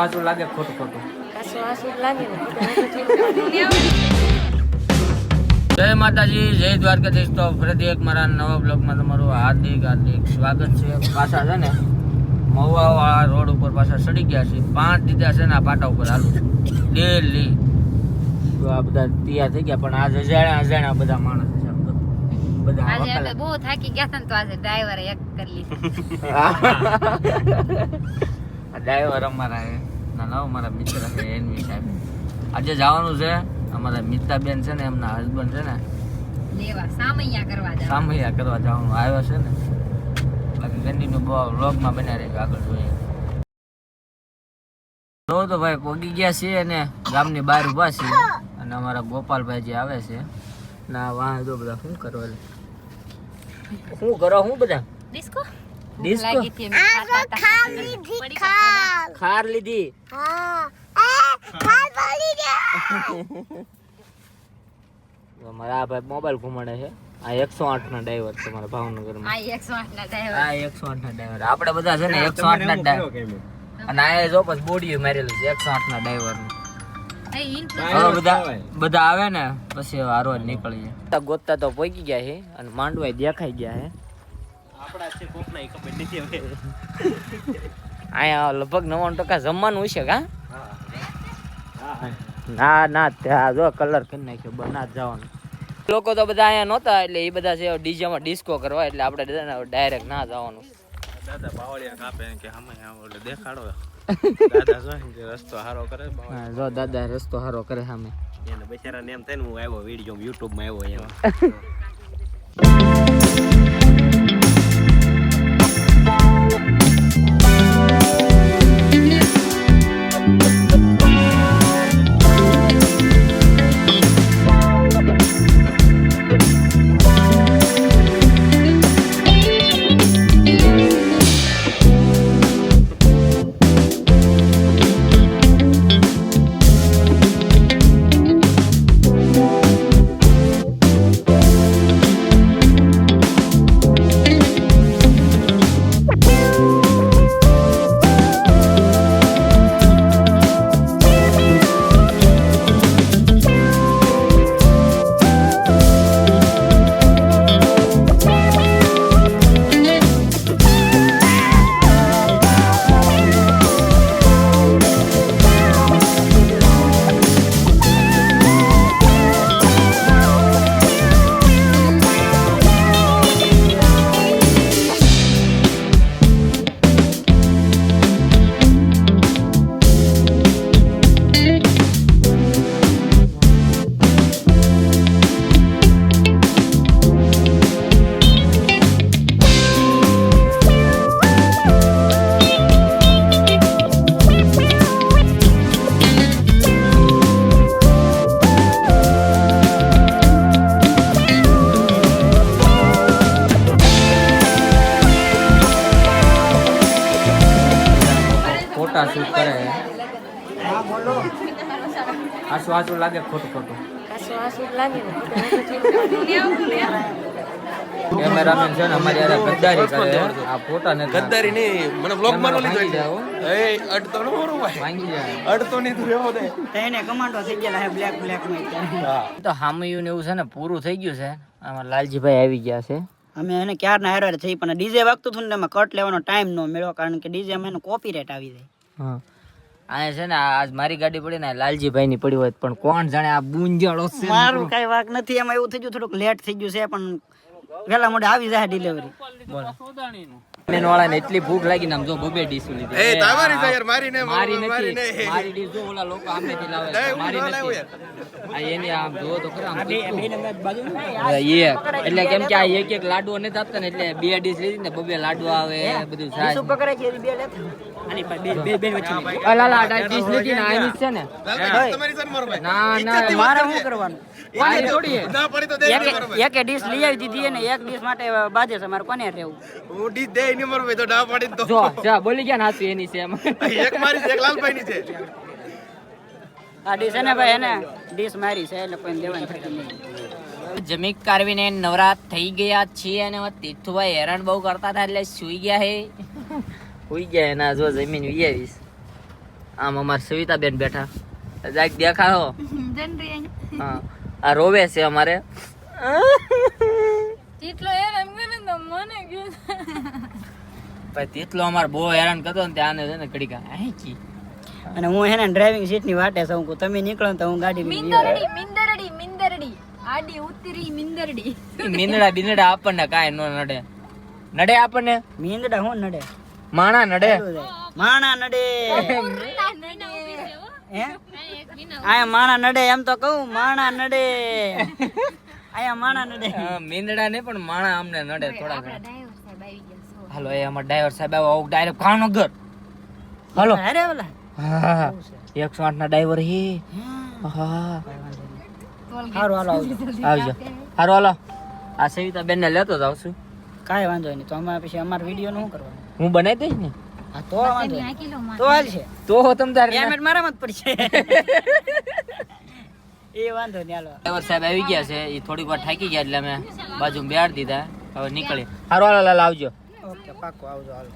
હાસું લાગે ખોટું ખોટું. જય માતાજી, જય દ્વારકાધીશ. તો ફરીથી એક મારા નવા બ્લોગમાં તમારું હાર્દિક હાર્દિક સ્વાગત છે. પાછા છે ને મહુવા વાળા રોડ ઉપર પાછા ચડી ગયા છે. 5 દીધા છે ને આ પાટા ઉપર હાલું ડેલી. તો આ બધા તૈયાર થઈ ગયા, પણ આજે અજાણ્યા બધા માણસ છે. આમ તો બધા આજે આપણે બહુ થાકી ગયા હતા ને, તો આજે ડ્રાઈવરે એક કરી લીધું. આ ડ્રાઈવર અમારા અમારા મિત્ર છે એનવી સાહેબ. આજે જવાનું છે અમારા મિતાબેન છે ને, એમના હસબન્ડ છે ને લેવા સામૈયા કરવા જવાનું આવ્યો છે ને. બાકી કન્ટિન્યુ વ્લોગમાં બન્યા રહે, આગળ જોઈએ. તો ભાઈ પહોંચી ગયા છીએ અને ગામની બહાર ઊભા છીએ, અને અમારા ગોપાલભાઈ જે આવે છે ના વાહ જો બધા શું કરો બધા ડિસ્કો ડિસ્કો ખાર લીધી. મારા ભાઈ મોબાઈલ ઘુમાડે છે. આ 108 ના ડ્રાઈવર છે મારા ભાવનગરમાં. આ 108 ના ડ્રાઈવર. આપણે બધા છે ને 108 ના ડ્રાઈવર. અને આ જો પછી બોડી મારેલું છે 108 ના ડ્રાઈવર નું. બધા આવે ને પછી હારો નીકળી જાય. ગોતતા તો પહોંચી ગયા છે અને માંડવા દેખાઈ ગયા છે. અહીંયા લગભગ 99% જમવાનું હશે કા? ના જો કલર કરી નાખ્યો, બના જ જવાનું. લોકો તો બધા અહીંયા નહોતા, એટલે એ બધા છે ડીજેમાં ડિસ્કો કરવા, એટલે આપણે ડાયરેક્ટ ના જવાનું. દાદા પાવડિયા કાપે કે હમે એટલે દેખાડો. દાદા જો રસ્તો હારો કરે. જો દાદા રસ્તો હારો કરે સામે. એને બિચારાને એમ થાય ને હું આવ્યો વિડીયો YouTube માં આવ્યો એમ. શૂટ કરે. આસુ લાગે ખોટું ખોટું. કેમેરામેન છે ને અમારી યાર ગદ્દારી કરે. આ ફોટા ને ગદ્દારી નહીં, મને બ્લોગ માં લીધો જાવ. એ અડતો ન હોરો ભાઈ. માંગી જાય. અડતો નહીં તું રેવો દે. તેને કમાન્ડો થઈ ગયેલા હે બ્લેક માં. હા. તો હામયું ને એવું છે ને પૂરું થઈ ગયું છે. આમાં લાલજીભાઈ આવી ગયા છે. અમે એને ક્યારના હેરાર થઈ, પણ ડીજે વાગતું હતું ને એમાં કટ લેવાનો ટાઈમ ન મળ્યો, કારણ કે ડીજે માં એનો કોપીરાઈટ આવી જાય. હા આ છે ને આજ મારી ગાડી પડી ને લાલજીભાઈ ની પડી હોય, પણ કોણ જાણે આ બુંજાળો છે. મારું કઈ વાક નથી, એમાં એવું થઈ ગયું થોડુંક લેટ થઈ ગયું છે, પણ વેલા મોડે આવી જાય ડિલિવરી. મેન વાળાને એટલી ભૂખ લાગી ને આમ જો બબે ડીશ લીધી. એ તમારી છે યાર, મારી ને મારી નથી. મારી ડીશ જો ઓલા લોકો આમેથી લાવે, મારી નથી. આ એની આમ જો તો ખરા આમ એટલે કેમ કે આ એક લાડવો નથી આપતા ને, એટલે 2 ડીશ લીધી ને બબે લાડવા આવે બધું સાહેબ. શું પકડે છે બે લેતા આની પર બે વચ્ચે અલા ડીશ લીધી ને આની છે ને. તમારી સર મારો ભાઈ. ના મારે શું કરવાનું? મારી થોડી હે. ના પડી તો દે એક ડીશ લઈ આવી દીધી ને એક ડીશ માટે બાજે છે મારે કોને રહેવું? હું ડીશ દે ની મારો ભાઈ તો ના પડી તો. જો જા બોલી ગયા ના એની છે એમ. એક મારી છે, એક લાલભાઈ ની છે. આ ડીશ છે ને ભાઈ, એને ડીશ મારી છે એટલે કોઈ દેવાની થતી નહીં. જમીક કારવીને નવરાત થઈ ગયા છીએ અને તીર્થુભાઈ હેરાન બહુ કરતા હતા એટલે સુઈ ગયા હે. સુઈ ગયા એના જો જમીન વિયાવીશ. આમ અમારે સવિતાબેન બેઠા જાક દેખાડો જનરી હા આ રોવે છે અમારે જેટલો હેરાન કરે ને તો મને ગયું ભાઈ તેટલો અમારે બહુ હેરાન કરતો ને ત્યાં છે ને કડીકા આઈ અને હું એને ડ્રાઇવિંગ સીટ ની વાટે છું કે તમે નીકળો ને તો હું ગાડી લઈને મિંદરડી મિંદરડી આડી ઉતરી મિંદરડી મીંદડા બિંદડા આપણને કાંઈ નો નડે નડે આપણને મીંદડા હું નડે માણા નડે માણા નડે હે આયા માણા નડે એમ તો કહું માણા નડે આયા માણા નડે મીંદડા નહીં પણ માણા અમને નડે થોડા ઘણા ડ્રાઈવર સાહેબ આવી ગયા છો હાલો એ અમાર ડ્રાઈવર સાહેબ આવો ડાયરેક્ટ ભાવનગર હાલો અરે ઓલા હા 108 ના ડ્રાઈવર હી હા હારું હાલો આવજો આવજો હારો હાલો આ સવિતા બેન ને લેતો જાવ છું કાંઈ વાંધો નહીં તો અમારે પછી અમારા વિડીયો નું શું કરવાનું હું બનાવી દઈશ ને હા તો વાંધો નહીં. કિલો માં તો હાલ છે તો તમ તારે પેમેન્ટ મારામાં જ પડશે એ વાંધો નહીં હાલો ડ્રાઈવર સાહેબ આવી ગયા છે એ થોડીક વાર થાકી ગયા એટલે અમે બાજુ બેહાડી દીધા હવે નીકળી હારો હાલો લાલ આવજો ઓકે પાક્કો આવજો હાલો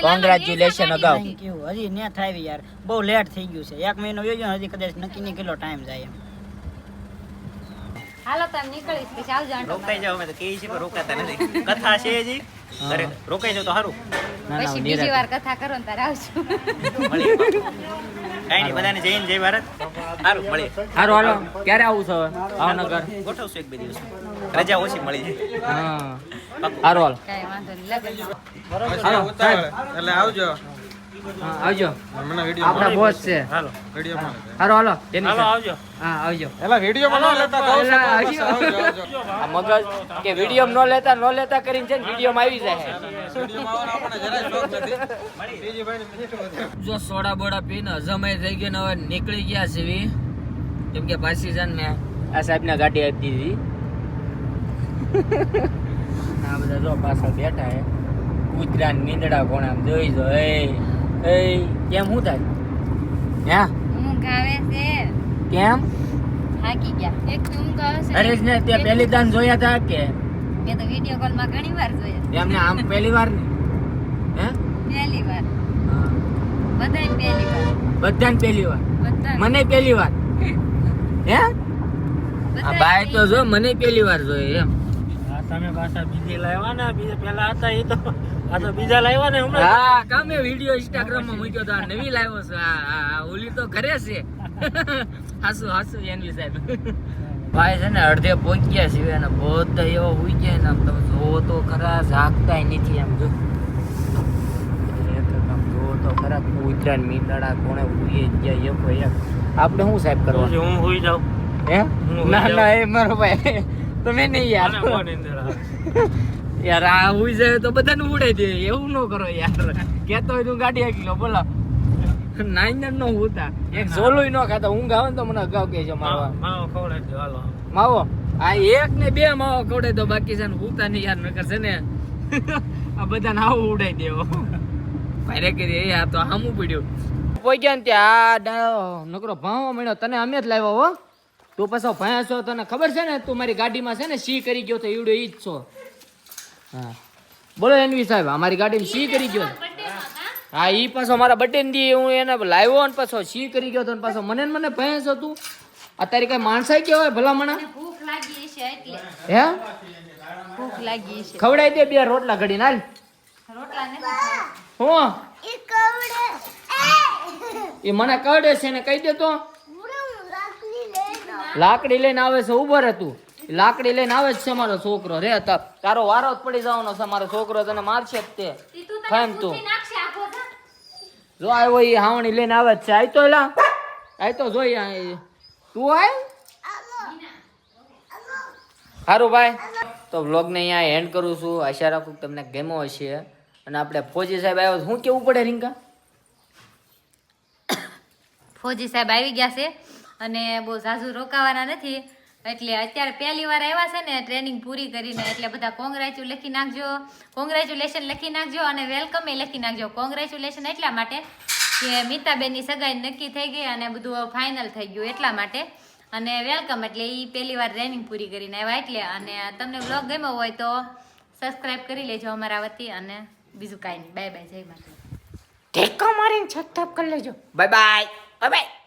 કોંગ્રેચ્યુલેશન અગાઉ થેન્ક યુ હજી ને થાય યાર બહુ લેટ થઈ ગયું છે 1 મહિનો વયો ગયો ને હજી કદાચ નક્કી નહીં કેટલો ટાઈમ જાય એમ હાલો તમે નીકળીશ પછી આવજો આંટો રોકાઈ જાવ અમે તો કહી છીએ પણ રોકાતા નથી કથા છે હજી ઘરે રોકાઈ જાવ તો સારું પછી બીજી વાર કથા કરો ને તારે આવજો મળીએ કાંઈ નહીં બધાને જય હિન્દ જય ભારત સારું મળીએ હારો હાલો ક્યારે આવું છે હવે ભાવનગર ગોઠવશું 1-2 દિવસ રજા ઓછી મળી જાય હા હારો હાલો કઈ વાંધો નહીં લગન હાલો સાહેબ એટલે આવજો હા આવજો મને વિડિયો આપણા બોસ છે હાલો વિડિયો હારો હાલો જેની હાલો સાથે. આવજો હા આવજો એલા વિડિયો માં ન લેતા કહું છું એલા, બસ આવજો આવજો આ મગજ કે વિડીયો નો લેતા કરીને છે ને વિડીયો માં આવી જાય વિડિયો માં આવવાનો આપણને જરાય શોખ નથી બીજી ભાઈ જો સોડા બોડા પીને હજમાઈ થઈ ગઈ ને હવે નીકળી ગયા છે વી. કેમ કે પાછી છે ને આ સાહેબ ને ગાડી આપી દીધી આ બધા જો પાછળ બેઠા હે કૂતરા ને નીંદડા કોણ આમ જોઈ જો એ કેમ શું થાય હે ઊંઘ આવે છે કેમ થાકી ગયા એક તો ઊંઘ આવે છે હરેશ ને તે પહેલી દાન જોયા હતા કે મેં તો વિડીયો કોલ માં ઘણી વાર જોયા એમને આમ પહેલી વાર ને હે પહેલી વાર હા. બધાય પહેલી વાર બધાને પહેલી વાર બધા મને પહેલી વાર હે આ બધાય બાય તો જો મને પહેલી વાર જોઈ એમ તમે પાછા બીજી લાવ્યા ને બીજા પેલા હતા એ તો આ તો બીજા લાવ્યા ને હા કામે વિડિયો ઇન્સ્ટાગ્રામ માં મૂક્યો તો આ નવી લાવ્યો છે આ ઓલી તો ઘરે છે હાસુ એનવી સાહેબ ભાઈ છે ને અડધે પહોંચી ગયા છે અને બધા એવા હોઈ ગયા ને આમ તમે જોવો તો ખરા જાગતાય નથી એમ જો આમ જોવો તો ખરા કૂતરા ને મીંદડા કોણે ઉઈ ગયા એક આપણે શું સાહેબ કરવાનું હું હોઈ જાઉં હે ના ના એ મારો ભાઈ તમે નહીં યાર યાર આ ઉઈ જાય તો બધાને ઉડે દે એવું ન કરો યાર કેતો હોય તું ગાડી હાકી લો બોલો નાઈન નો હોતા એક ઝોલુય ન ખાતા ઊંઘ આવે ને તો મને અગાઉ કહેજો મારવા માવો ખવડાવી દો હાલો માવો આ એક ને બે માવો ખવડે તો બાકી છે ને હોતા નહીં યાર નકર છે ને આ બધાને આવું ઉડાઈ દેવો ભાઈ કરી આ તો હામું પડ્યું પહોંચ્યા ને ત્યાં નકરો ભાવો મળ્યો તને અમે જ લાવ્યો હો તું પાછો ભયા છો તને ખબર છે ને તું મારી ગાડીમાં છે ને સી કરી ગયો તો ઈવડો ઈ જ છો હા બોલો એનવી સાહેબ અમારી ગાડીમાં સી કરી ગયો હા ઈ પાછો મારા બર્થડે ને દી હું એને લાવ્યો ને પાછો સી કરી ગયો તો ને પાછો મને ને મને ભયા છો તું અત્યારે કઈ માણસાઈ કેવો હોય ભલામણા ભૂખ લાગી છે એટલે હે ભૂખ લાગી છે ખવડાવી દે બે રોટલા ઘડીને હાલ રોટલા નથી હું એ મને કવડે છે ને કહી દે તો લાકડી લઈને આવે છે ઉભો રહે તું લાકડી લઈને આવે છે મારો છોકરો રે તારો વારો જ પડી જવાનો છે મારો છોકરો તને મારશે જ તે ખામ તું જો આવ્યો એ હાવણી લઈને આવે જ છે આઈ તો એલા આઈ તો જોઈ તું આય સારું ભાઈ તો વ્લોગને અહીંયા એન્ડ કરું છું આશા રાખું કે તમને ગમ્યો હશે અને આપણે ફોજી સાહેબ આવ્યો શું કેવું પડે રીંકા ફોજી સાહેબ આવી ગયા છે અને બહુ ઝાઝુ રોકાવાના નથી એટલે અત્યારે પહેલી વાર આવ્યા છે ને ટ્રેનિંગ પૂરી કરીને એટલે બધા કોંગ્રેચ્યુલેશન લખી નાખજો અને વેલકમ એ લખી નાખજો કોંગ્રેચ્યુલેશન એટલા માટે કે મીતાબેનની સગાઈ નક્કી થઈ ગઈ અને બધું ફાઇનલ થઈ ગયું એટલા માટે અને વેલકમ એટલે એ પહેલી વાર ટ્રેનિંગ પૂરી કરીને આવ્યા એટલે અને તમને વ્લોગ ગમ્યો હોય તો સબસ્ક્રાઈબ કરી લેજો અમારા વતી અને બીજું કાંઈ નહીં બાય બાય જય માતા ઠેકા મારીને સબસ્ક્રાઇબ કરી લેજો. Bye bye. Bye bye.